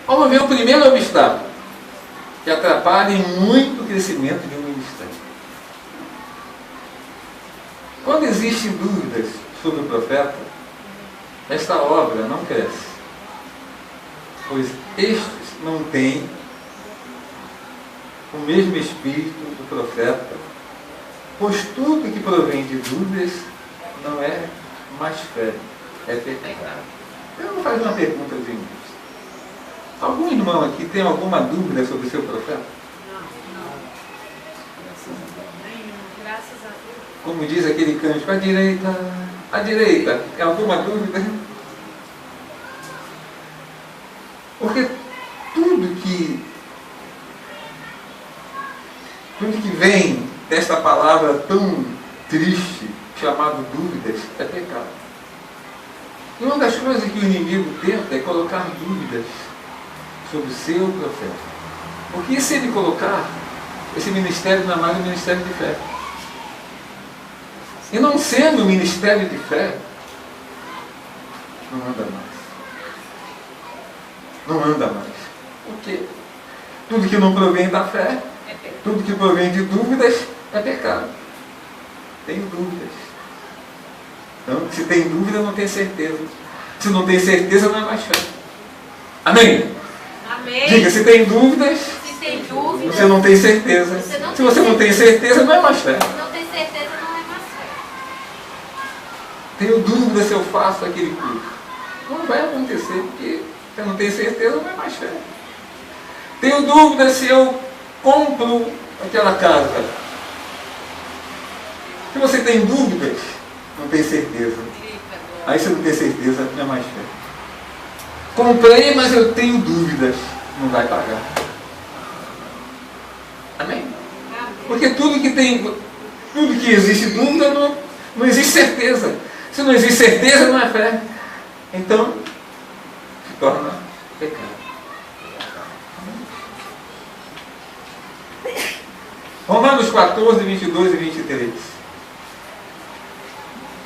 Vamos ver o primeiro obstáculo que atrapalha em muito o crescimento de um ministério. Quando existem dúvidas sobre o profeta, esta obra não cresce, pois estes não têm o mesmo espírito do profeta, pois tudo que provém de dúvidas não é mais fé, é pecado. Eu vou fazer uma pergunta de mim. Algum irmão aqui tem alguma dúvida sobre o seu profeta? Não. Graças a Deus. Como diz aquele cântico, à direita, tem alguma dúvida? Porque tudo que vem dessa palavra tão triste, chamado dúvidas, é pecado. E uma das coisas que o inimigo tenta é colocar dúvidas sobre o seu profeta. Porque se ele colocar, esse ministério não é mais um ministério de fé. E não sendo um ministério de fé, não anda mais. Não anda mais. Por quê? Tudo que não provém da fé, tudo que provém de dúvidas, é pecado. Tem dúvidas. Então, se tem dúvida, não tem certeza. Se não tem certeza, não é mais fé. Amém? Amém. Diga, se tem dúvidas, Se tem dúvida, você não tem certeza. Se você não tem certeza, não é mais fé. Se não tem certeza, não é mais fé. Tenho dúvida se eu faço aquele curso. Não vai acontecer, porque você não tem certeza, não é mais fé. Tenho dúvida se eu compro aquela casa. Se você tem dúvidas, não tem certeza. Aí você não tem certeza, não é mais fé. Comprei, mas eu tenho dúvidas. Não vai pagar. Amém? Porque tudo que existe dúvida, não existe certeza. Se não existe certeza, não é fé. Então, se torna pecado. Romanos 14, 22 e 23.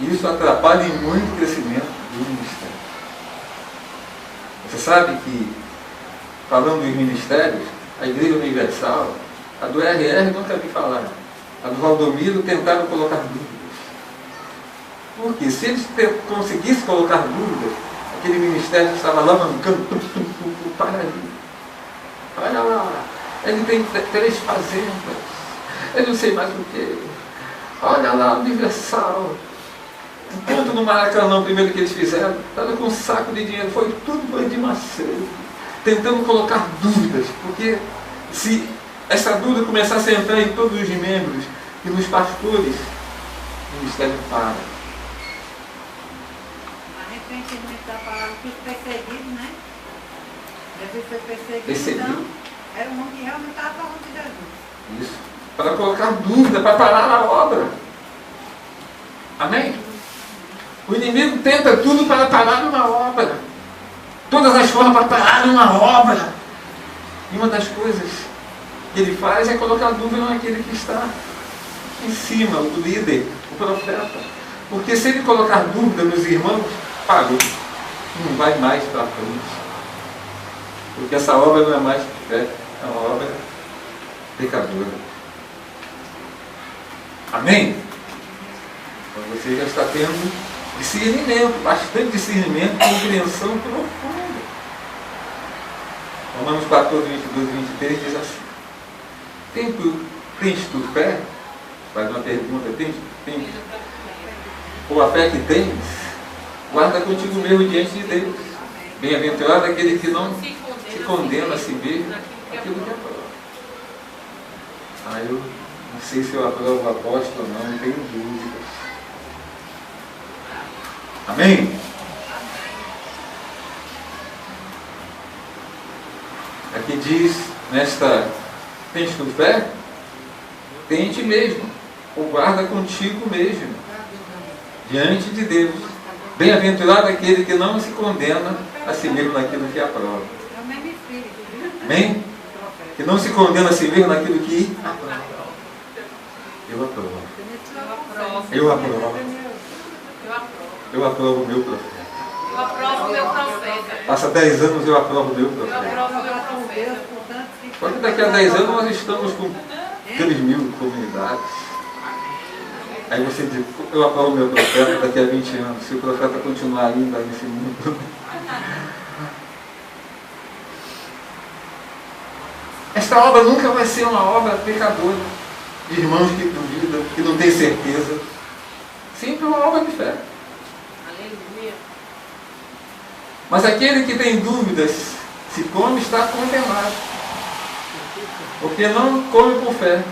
Isso atrapalha em muito o crescimento do ministério. Você sabe que, falando dos ministérios, a Igreja Universal, a do RR nunca vi falar. A do Valdomiro tentaram colocar dúvidas. Porque se eles conseguissem colocar dúvidas, aquele ministério que estava alavancando, para ali. Olha lá, ele tem 3 fazendas. Eu não sei mais o que. Olha lá, Universal. Enquanto no Maracanã, primeiro que eles fizeram, estava com um saco de dinheiro. Foi tudo de Macedo. Tentando colocar dúvidas. Porque se essa dúvida começasse a entrar em todos os membros e nos pastores, o ministério para. Arrependimento da palavra que os perseguidos, né? Jesus foi perseguido, Perseguido. então era um homem que realmente estava falando de Jesus. Isso. Para colocar dúvida, para parar a obra. Amém? O inimigo tenta tudo para parar uma obra. Todas as formas para parar uma obra. E uma das coisas que ele faz é colocar dúvida naquele que está em cima, o líder, o profeta. Porque se ele colocar dúvida nos irmãos, parou. Não vai mais para frente. Porque essa obra não é mais fé, é uma obra pecadora. Amém? Então você já está tendo discernimento, bastante discernimento, compreensão profunda. Romanos 14, 22 e 23 diz assim: tens tu fé? Faz uma pergunta, tens? Ou a fé que tens, guarda contigo mesmo diante de Deus. Bem-aventurado aquele que não se condena a si mesmo aquilo que aprova. Eu não sei se eu aprovo o apóstolo ou não tenho dúvidas. Amém? Aqui diz, tens tu fé? Tem em ti mesmo, ou guarda contigo mesmo, diante de Deus. Bem-aventurado aquele que não se condena a si mesmo naquilo que aprova. É o mesmo espírito, viu? Amém? Que não se condena a si mesmo naquilo que aprova. Eu aprovo. Eu aprovo. Eu aprovo o meu profeta. Eu aprovo o meu profeta. Passa 10 anos, eu aprovo o meu Eu profeta. aprovo o meu Deus, profeta. portanto, que Só que daqui a 10 anos nós estamos com 3.000 comunidades. Aí você diz, eu aprovo o meu profeta daqui a 20 anos, se o profeta continuar ainda nesse mundo. Esta obra nunca vai ser uma obra pecadora, de irmãos que duvidam, que não têm certeza. Sempre uma obra de fé. Aleluia. Mas aquele que tem dúvidas, se come, está condenado. Porque não come por fé.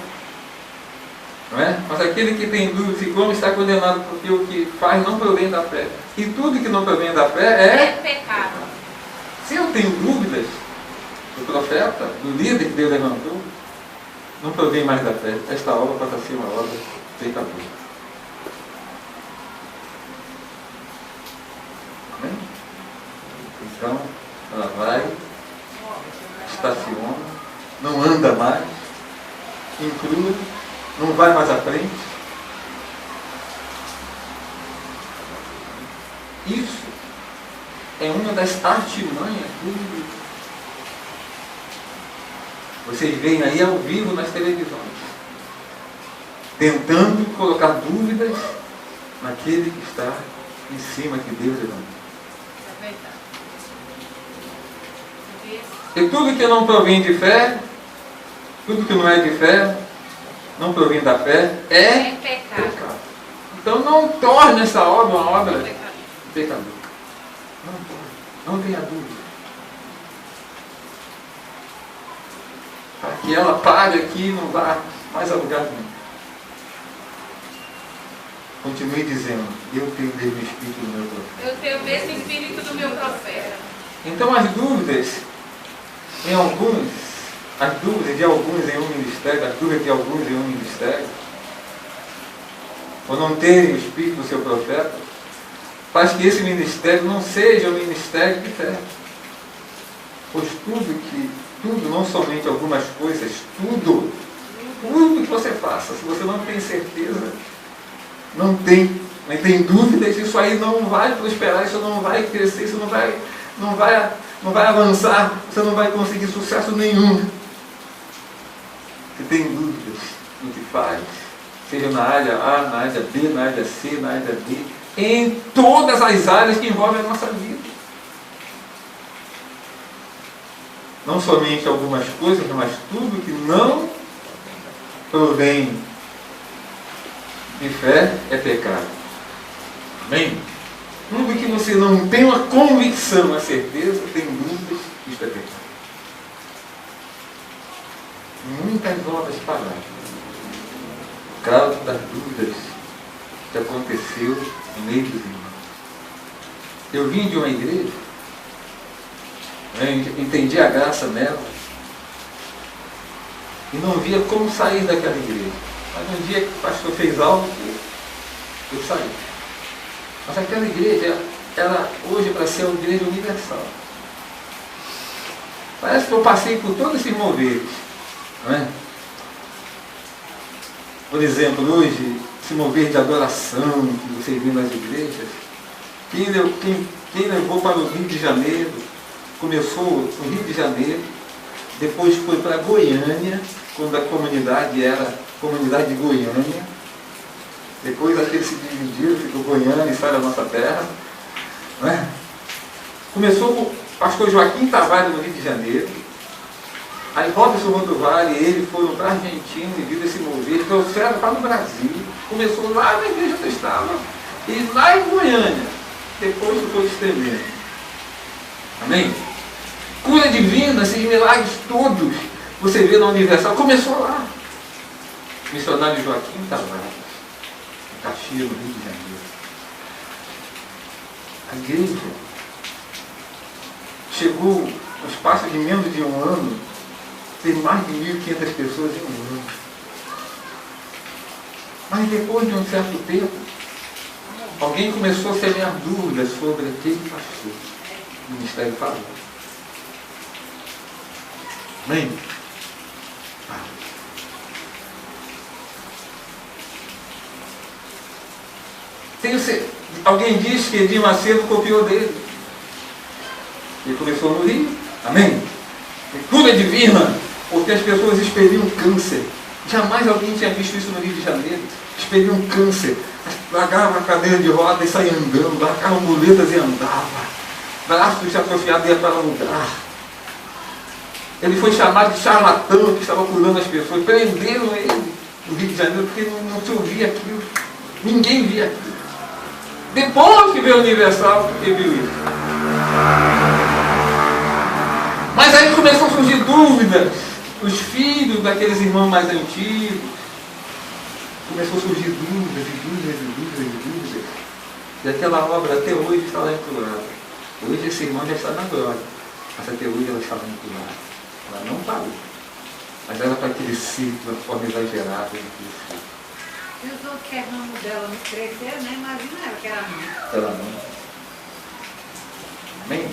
Não é? Mas aquele que tem dúvidas, se come, está condenado, porque o que faz não provém da fé. E tudo que não provém da fé É pecado. Se eu tenho dúvidas do profeta, do líder que Deus levantou, não provém mais da fé. Esta obra passa a ser uma obra pecadora. Amém? Então, ela vai, estaciona, não anda mais, inclui, não vai mais à frente. Isso é uma das artimanhas do inimigo. Vocês veem aí ao vivo nas televisões, tentando colocar dúvidas naquele que está em cima, que Deus levantou. É verdade. E tudo que não provém de fé, tudo que não é de fé, não provém da fé, é pecado. pecado. Então não torne essa obra uma obra Pecado. pecadora. Não torne, não tenha dúvida. Para que ela pare aqui e não vá mais a lugar nenhum. Continue dizendo, eu tenho o mesmo espírito do meu profeta. Eu tenho o mesmo espírito do meu profeta. Então as dúvidas em alguns, as dúvidas de alguns em um ministério, as dúvidas de alguns em um ministério, ou não terem o espírito do seu profeta, faz que esse ministério não seja um ministério de fé. Pois tudo, não somente algumas coisas, tudo que você faça, se você não tem certeza, não tem dúvidas, isso aí não vai prosperar, isso não vai crescer, isso não vai avançar, você não vai conseguir sucesso nenhum. Se tem dúvidas no que faz, seja na área A, na área B, na área C, na área D, em todas as áreas que envolvem a nossa vida. Não somente algumas coisas, mas tudo que não provém de fé é pecado. Amém? Tudo que você não tem uma convicção, uma certeza, tem dúvidas, isto é pecado. Muitas obras pararam por causa das dúvidas que aconteceu no meio dos irmãos. Eu vim de uma igreja, entendi a graça nela e não via como sair daquela igreja. Mas um dia que o pastor fez algo, eu saí. Mas aquela igreja, ela hoje para ser uma igreja universal. Parece que eu passei por todos esses moveres, não é? Por exemplo, hoje, esse mover de adoração que vocês viram nas igrejas, quem levou para o Rio de Janeiro, começou no Rio de Janeiro, depois foi para Goiânia, quando a comunidade era comunidade de Goiânia, depois aquele se dividiu, ficou Goiânia e sai da nossa terra, não é? Começou com o pastor Joaquim Tavares no Rio de Janeiro, aí Robson Rodovalho e ele foram para a Argentina e viram esse mover, trouxeram para o Brasil, começou lá na igreja onde eu estava, e lá em Goiânia, depois foi estendendo. Amém? Cura divina, esses milagres todos, você vê na Universal, começou lá. Missionário Joaquim Tavares, em Caxias, no Rio de Janeiro. A igreja chegou, no espaço de menos de um ano, tem mais de 1.500 pessoas em um ano. Mas depois de um certo tempo, alguém começou a semear dúvidas sobre aquele pastor. O ministério falou. Amém? Alguém diz que Edir Macedo copiou dele. E começou no Rio. Amém? E cura divina, porque as pessoas expeliam câncer. Jamais alguém tinha visto isso no Rio de Janeiro. Expeliam câncer, largavam a cadeira de roda e saíam andando, largavam muletas e andavam. Braços se atrofiados ia para lugar. Ele foi chamado de charlatão que estava curando as pessoas. Prenderam ele no Rio de Janeiro porque não se ouvia aquilo. Ninguém via aquilo. Depois que veio o Universal, que viu isso. Mas aí começou a surgir dúvidas. Os filhos daqueles irmãos mais antigos. Começou a surgir dúvidas. E aquela obra até hoje está lá encurada. Hoje esse irmão já está na glória. Mas até hoje ela estava encurada. Ela não parou. Mas era para crescer de uma forma exagerada. E os outros que é ramo dela não cresceram, né? Imagina ela que era ramo. Ela não. Amém?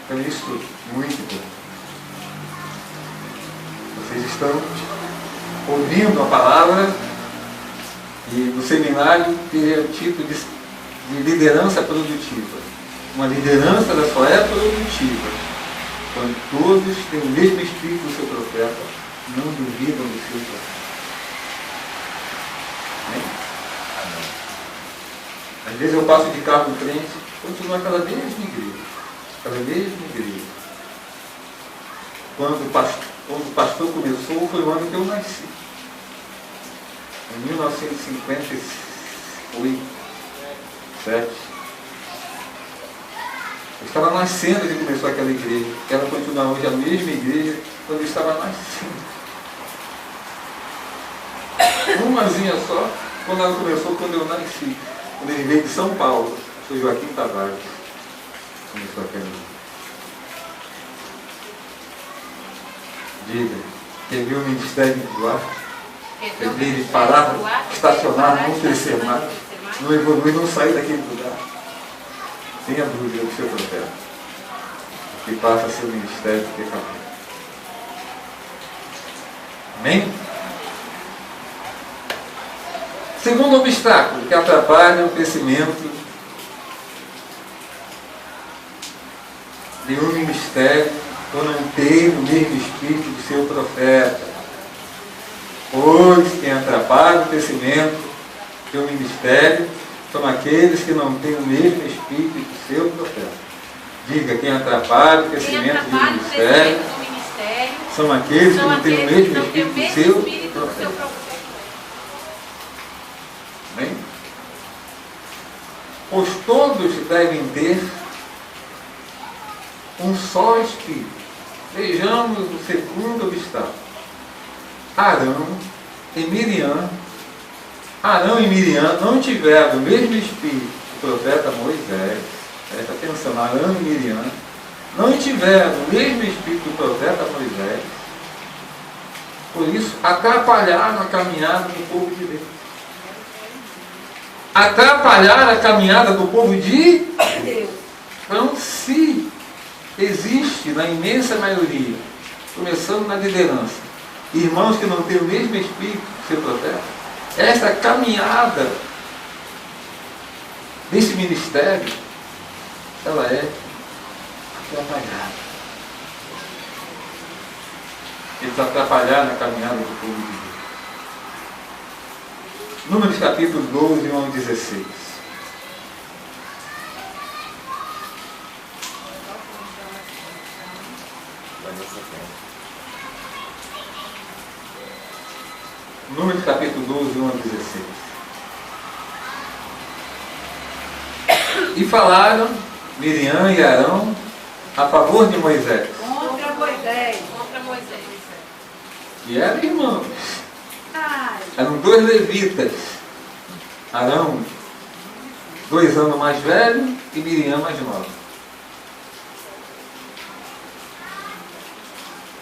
Então isso muito bom. Vocês estão ouvindo a palavra e no seminário teria o tipo de liderança produtiva. Uma liderança da sua é produtiva. Quando todos têm o mesmo espírito do seu profeta, não duvidam do seu profeta. Amém? Às vezes eu passo de carro em frente, continua aquela mesma igreja. Aquela mesma igreja. Quando o pastor começou, foi o ano que eu nasci. Em 1958, 7. Eu estava nascendo que começou aquela igreja. Ela continua hoje a mesma igreja quando eu estava nascendo. Umazinha só, quando ela começou, quando eu nasci. Quando ele veio de São Paulo, foi Joaquim Tavares. Começou aquela igreja. Diga, quem viu o ministério de Duarte? Ele parava, estacionava, não crescer mais, não evoluir, não sair daquele lugar. Tenha dúvida do seu profeta, que passa a ser o ministério de pecador. Amém? Segundo obstáculo que atrapalha o crescimento de um ministério por não ter o mesmo espírito do seu profeta. Pois quem atrapalha o crescimento de um ministério são aqueles que não têm o mesmo espírito do seu profeta. Diga, quem atrapalha o crescimento de um ministério são aqueles que não têm o mesmo espírito do seu profeta. Amém? Pois todos devem ter um só espírito. Vejamos o segundo obstáculo. Arão e Miriam não tiveram o mesmo espírito do profeta Moisés. Presta atenção, Arão e Miriam não tiveram o mesmo espírito do profeta Moisés. Por isso, atrapalharam a caminhada do povo de Deus. Atrapalharam a caminhada do povo de Deus. Então, se existe na imensa maioria, começando na liderança, irmãos que não têm o mesmo espírito do seu profeta, esta caminhada desse ministério, ela é atrapalhada. Eles atrapalharam a caminhada do povo de Deus. Números capítulo 12, 1 ao 16. Números capítulo 12, 1 a 16. E falaram Miriam e Arão a favor de Moisés. Contra Moisés. E eram irmãos. Eram dois levitas. Arão, 2 anos mais velho, e Miriam mais nova.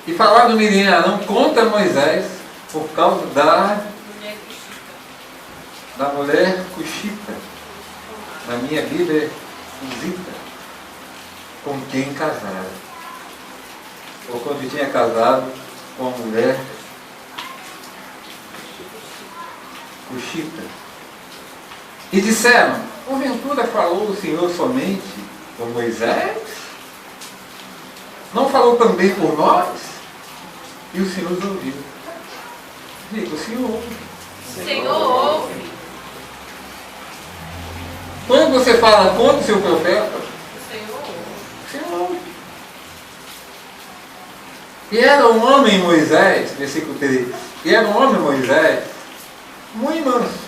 E falaram Miriam e Arão contra Moisés por causa da mulher cuxita. Na minha Bíblia é cusita, com quem casaram. Ou quando tinha casado com a mulher cuxita. E disseram, porventura falou o Senhor somente por Moisés? Não falou também por nós? E o Senhor os ouviu. Diga, o Senhor ouve. O Senhor ouve. Quando você fala contra o seu profeta, O Senhor ouve. o Senhor ouve. E era um homem Moisés, versículo 3, e era um homem Moisés, muito manso,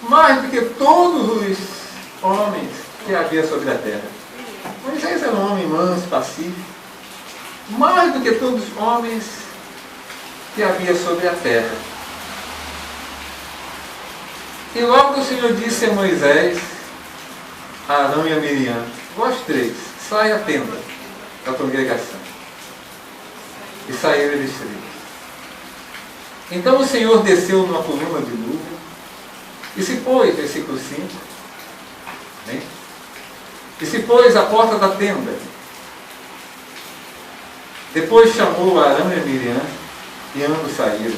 mais do que todos os homens que havia sobre a terra. Moisés era um homem manso, pacífico, mais do que todos os homens que havia sobre a terra. E logo o Senhor disse a Moisés, a Arão e a Miriam, vós três, sai a tenda da congregação. E saíram eles três. Então o Senhor desceu numa coluna de nuvem e se pôs, versículo 5, né? E se pôs à porta da tenda. Depois chamou a Arão e a Miriam e ambos saíram.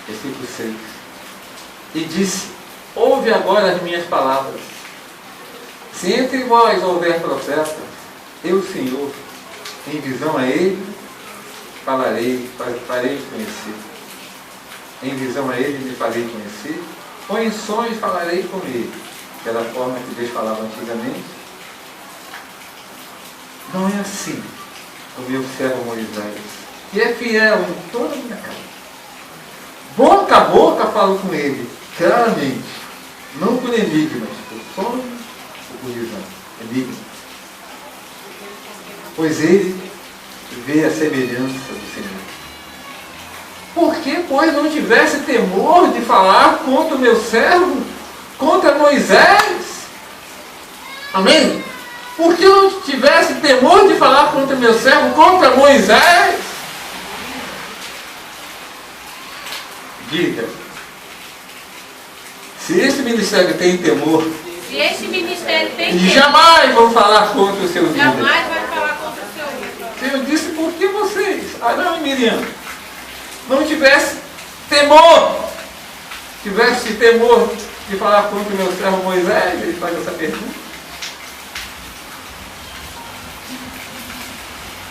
Versículo 6. E disse, ouve agora as minhas palavras. Se entre vós houver profeta, eu, Senhor, em visão a ele, farei conhecer. Em visão a ele, me farei conhecer. Ou em sonhos falarei com ele. Aquela forma que Deus falava antigamente. Não é assim o meu servo Moisés, que é fiel em toda a minha casa. Boca a boca falo com ele, claramente, não por enigmas, por sonhos ou por visão. Enigmas. Pois ele vê a semelhança do Senhor. Por que, pois, não tivesse temor de falar contra o meu servo, contra Moisés? Amém? Por que eu não tivesse temor de falar contra o meu servo, contra Moisés? Diga, se este ministério tem temor, Se este ministério tem e temor, jamais vão falar contra o seu líder. jamais vai falar contra o seu líder. O Senhor disse, por que vocês, Arão e Miriam, não tivesse temor, tivesse temor de falar contra o meu servo Moisés? Ele faz essa pergunta.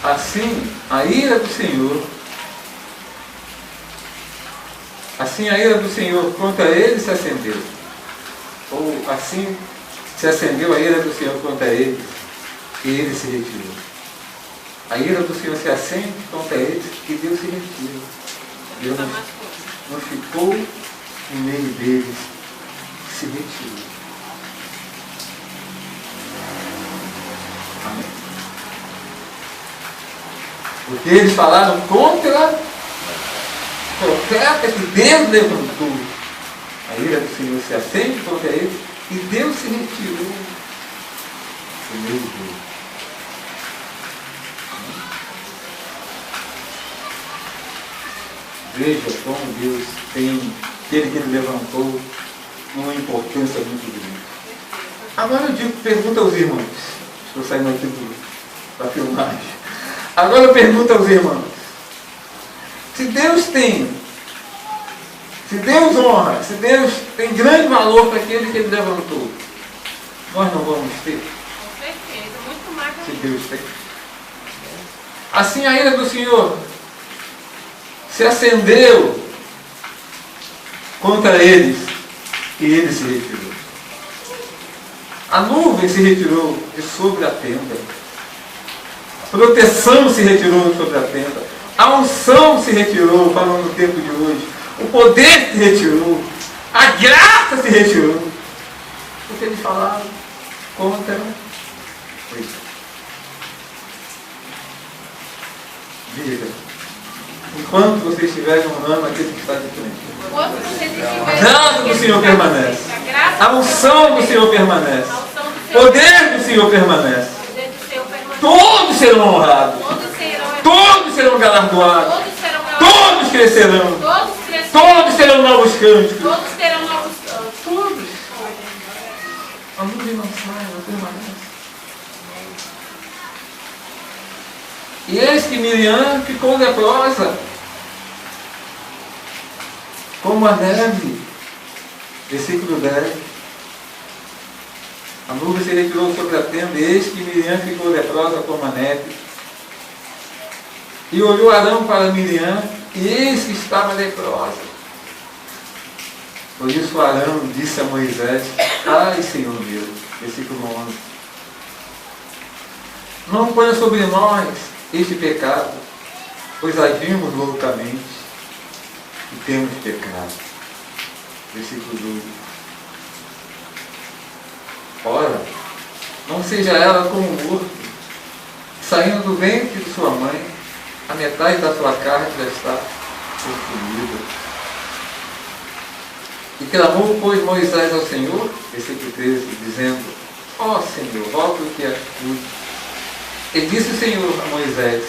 Assim, a ira do Senhor contra ele se acendeu. Ou assim se acendeu a ira do Senhor contra eles, e ele se retirou. A ira do Senhor se acende contra eles, e Deus se retira. Deus não ficou em meio deles, se retirou. Amém. Porque eles falaram contra o profeta que Deus levantou. A ira do Senhor se acende contra eles e Deus se retirou do meio deles. Veja como Deus tem aquele que ele levantou uma importância muito grande. Agora eu digo, pergunta aos irmãos. Estou saindo aqui da filmagem. Agora eu pergunto aos irmãos. Se Deus honra, se Deus tem grande valor para aquele que ele levantou, nós não vamos ter? Com certeza, muito mais do Se que Deus tem. Assim a ira do Senhor se acendeu contra eles e ele se retirou. A nuvem se retirou de sobre a tenda. A proteção se retirou sobre a tenda. A unção se retirou, falando no tempo de hoje. O poder se retirou. A graça se retirou. Porque eles falaram contra Moisés. Diga, enquanto vocês estiverem honrando aquele que está de frente, Enquanto vocês estiverem- a graça do Senhor permanece. A graça A unção do Senhor permanece. A unção do O Senhor poder do Senhor permanece. O poder do Senhor permanece. Todos serão honrados. Todos serão Todos serão galardoados. Todos serão Todos crescerão. Todos crescerão. Todos terão novos cânticos. Todos terão novos cantos. Todos. A nuvem não sai, ela permanece. E eis que Miriam ficou leprosa, como a neve. Versículo 10. A nuvem se retirou sobre a tenda, e eis que Miriam ficou leprosa como a neve. E olhou Arão para Miriam, e eis que estava leprosa. Por isso Arão disse a Moisés: ai, Senhor meu, versículo 11, não ponha sobre nós este pecado, pois agimos loucamente e temos pecado. Versículo 12. Ora, não seja ela como um morto, saindo do ventre de sua mãe, a metade da sua carne já está consumida. E clamou, pois, Moisés ao Senhor, versículo 13, dizendo: ó Senhor, volta o que és tu. E disse o Senhor a Moisés: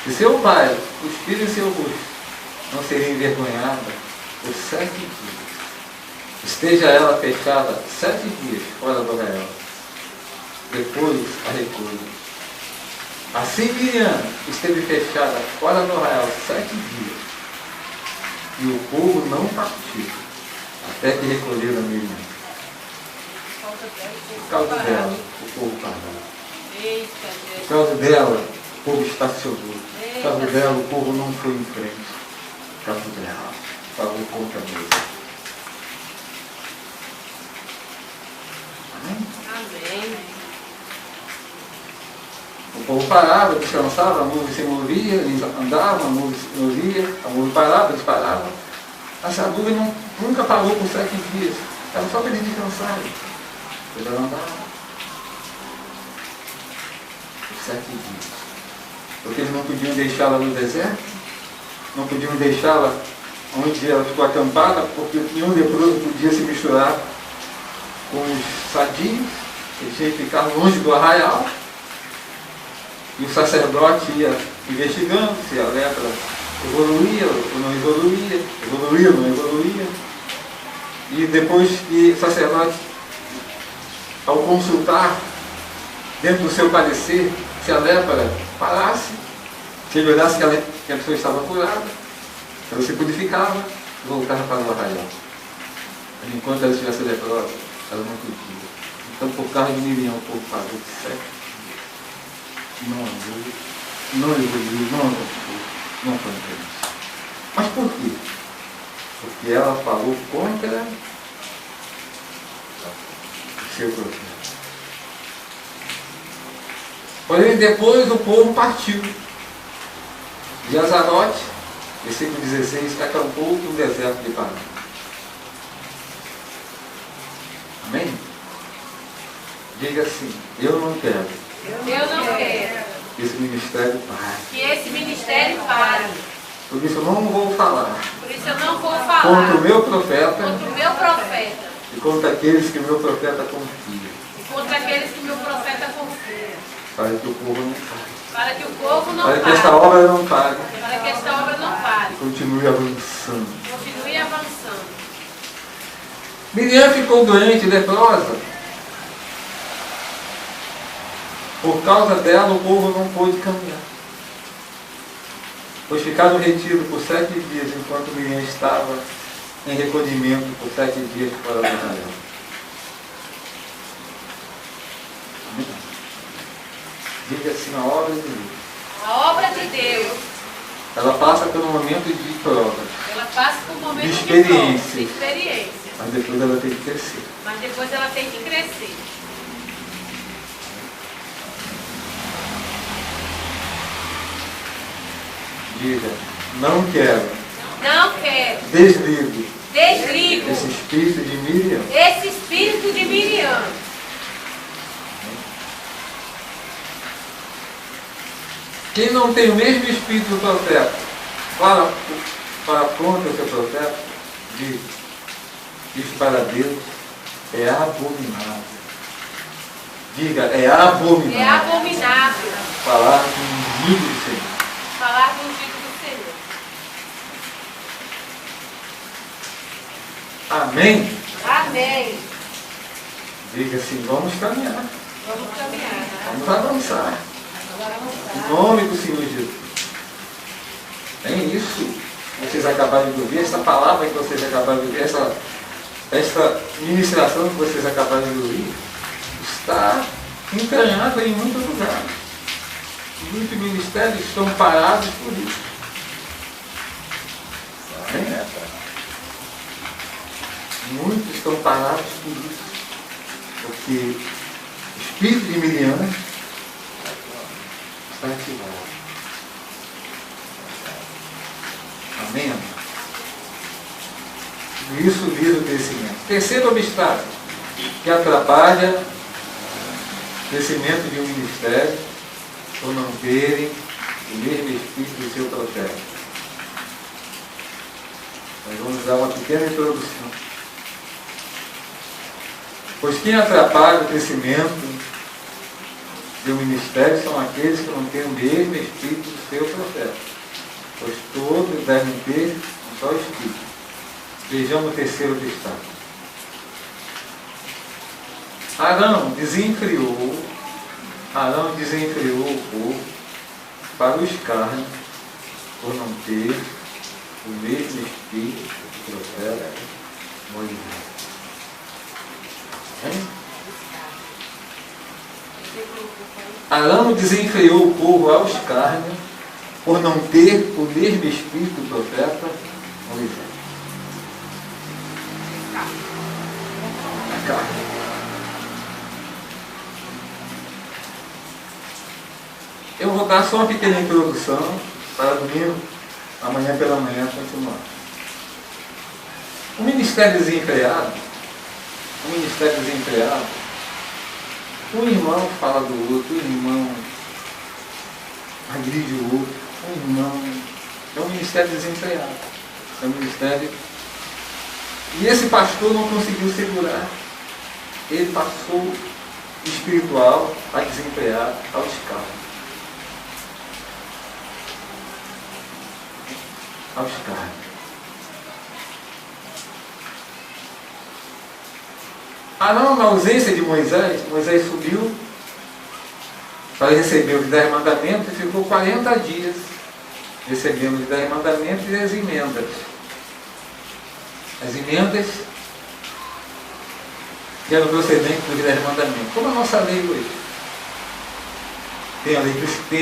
se seu pai cuspir em seu rosto, não seria envergonhada por 7 dias. Esteja ela fechada 7 dias fora do arraial, depois a recolha. Assim Miriam esteve fechada fora do arraial 7 dias, e o povo não partiu, até que recolheram Miriam. Por causa dela, o povo parou. Por causa dela, o povo estacionou. Por causa dela, o povo não foi em frente. Por causa dela, falou contra Deus. Amém. O povo parava, descansava, a nuvem se movia, eles andavam, a nuvem se movia, a nuvem parava, eles paravam. Mas a nuvem nunca parou por 7 dias. Era só para eles descansarem. Eles andavam por 7 dias. Porque eles não podiam deixá-la no deserto, não podiam deixá-la onde ela ficou acampada, porque nenhum leproso podia se misturar com os sadios, ele tinha que ficar longe do arraial, e o sacerdote ia investigando se a lepra evoluía ou não evoluía ou não evoluía, e depois que o sacerdote, ao consultar dentro do seu parecer, se a lepra parasse, se ele olhasse que a pessoa estava curada, ela se purificava e voltava para o arraial. Mas enquanto ela estivesse leprosa, ela não podia. Então, por causa de Miriam, o povo parou de 7 dias. Não andou, não evoluiu, não avançou, não foi em frente. Mas por quê? Porque ela falou contra o seu profeta. Porém, depois o povo partiu. E Azarote, versículo 16, acampou no deserto de Pará. Amém? Diga assim: eu não quero Eu não quero que esse ministério pare. que esse ministério pare. Por isso eu não vou falar Por isso eu não vou contra falar o meu profeta contra o meu profeta e contra aqueles que o meu profeta confia, e contra aqueles que meu profeta confia, para que o povo não pare, para que o povo não para que esta pare, obra não pare para que esta obra não pare, e continue avançando. continue avançando. Miriam ficou doente, leprosa. Por causa dela, o povo não pôde caminhar. Pois ficaram retidos por 7 dias, enquanto Miriam estava em recolhimento por 7 dias fora do arraial. Amém? Diga assim: a obra de Deus. A obra de Deus, Ela passa pelo momento de provas, ela passa por um momento De de prova, experiência. de experiência, mas depois ela tem que crescer. mas depois ela tem que crescer. Diga: não quero, Não quero, desligo desligo esse espírito de Miriam. esse espírito de Miriam. Quem não tem o mesmo espírito do profeta, para contra o seu profeta, diz: isso para Deus é abominável. Diga: é abominável. É abominável Falar com o ungido do Senhor. falar do ungido do Senhor. Amém? Amém. Diga assim: vamos caminhar, Vamos caminhar. vamos avançar. Vamos Em nome do Senhor Jesus. É isso que vocês acabaram de ouvir, essa palavra que vocês acabaram de ouvir, essa ministração que vocês acabaram de ouvir. O está entranhado em muitos lugares. Muitos ministérios estão parados por isso. Amém? Muitos estão parados por isso. Porque o espírito de Miriam está ativado. Amém? Isso visa o crescimento. Terceiro obstáculo que atrapalha o crescimento de um ministério por não terem o mesmo espírito do seu profeta. Nós vamos dar uma pequena introdução. Pois quem atrapalha o crescimento de um ministério são aqueles que não têm o mesmo espírito do seu profeta. Pois todos devem ter um só espírito. Vejamos o terceiro obstáculo. Arão desenfreou o povo para o escárnio por não ter o mesmo espírito do profeta Moisés. Arão desenfreou o povo ao escárnio por não ter o mesmo espírito do profeta Moisés. A carne. Eu vou dar só uma pequena introdução para domingo, amanhã pela manhã continuar. O ministério desenfreado, um irmão fala do outro, um irmão agride o outro, um irmão. É um ministério desenfreado. É um ministério. E esse pastor não conseguiu segurar. Ele passou espiritual a desenfreado, ao escárnio. Ao escárnio. Arão, na ausência de Moisés subiu para receber os 10 mandamentos e ficou 40 dias recebendo os 10 mandamentos e as emendas. As emendas que eram procedentes dos 10 mandamentos. Como a nossa lei hoje. Tem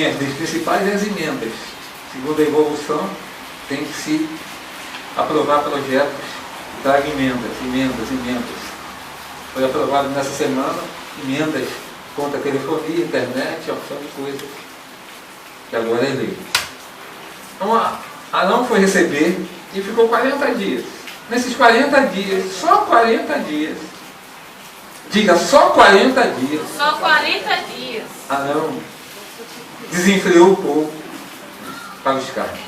as leis principais e as emendas. Segundo a evolução, tem que se aprovar projetos que tragam emendas. Foi aprovado nessa semana emendas contra a telefonia, internet, opção de coisas, que agora é lei. Então Arão foi receber e ficou 40 dias. Nesses 40 dias, só 40 dias, diga só 40 dias. Só 40 dias. Arão desenfreou o povo para os carros.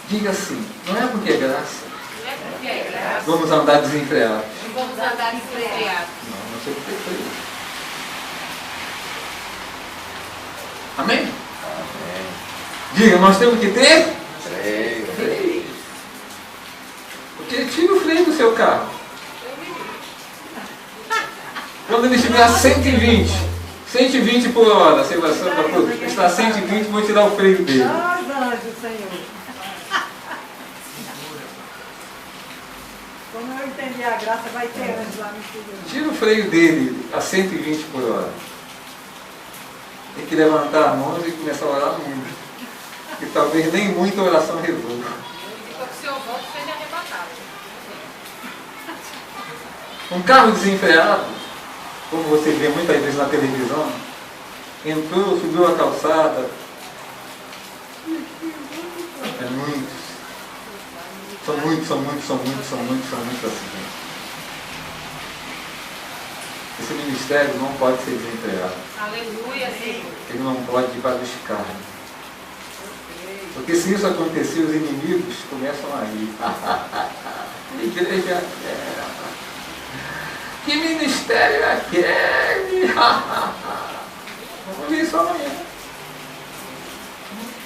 Diga assim, não é porque é graça. Não é porque é graça. Vamos andar desenfreados. Vamos andar desenfreados. Não sei porque foi isso. Amém? Amém. Diga, nós temos que ter Freio. freio. Porque tira o freio do seu carro. Quando ele estiver a 120 por hora, você vai está a 120, vou tirar o freio dele. Nós anjos, Senhor. Como eu entendi a graça, vai ter anjos lá no segundo. Tira o freio dele a 120 por hora. Tem que levantar as mãos e começar a orar muito. E talvez nem muita oração resolva. Para que o seu voto seja arrebatado. Um carro desenfreado, como você vê muitas vezes na televisão, entrou, subiu a calçada. É muitos. São muitos acidentes. Esse ministério não pode ser desenfreado. Aleluia, Senhor. Ele não pode ir para o escárnio. Porque se isso acontecer, os inimigos começam a rir. Que igreja é aquela? Que ministério é aquele? Vamos ver isso amanhã.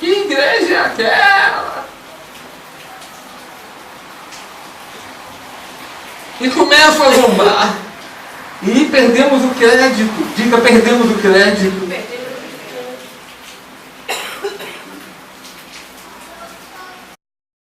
Que igreja é aquela? E começam a zombar. E perdemos o crédito. Diga, perdemos o crédito.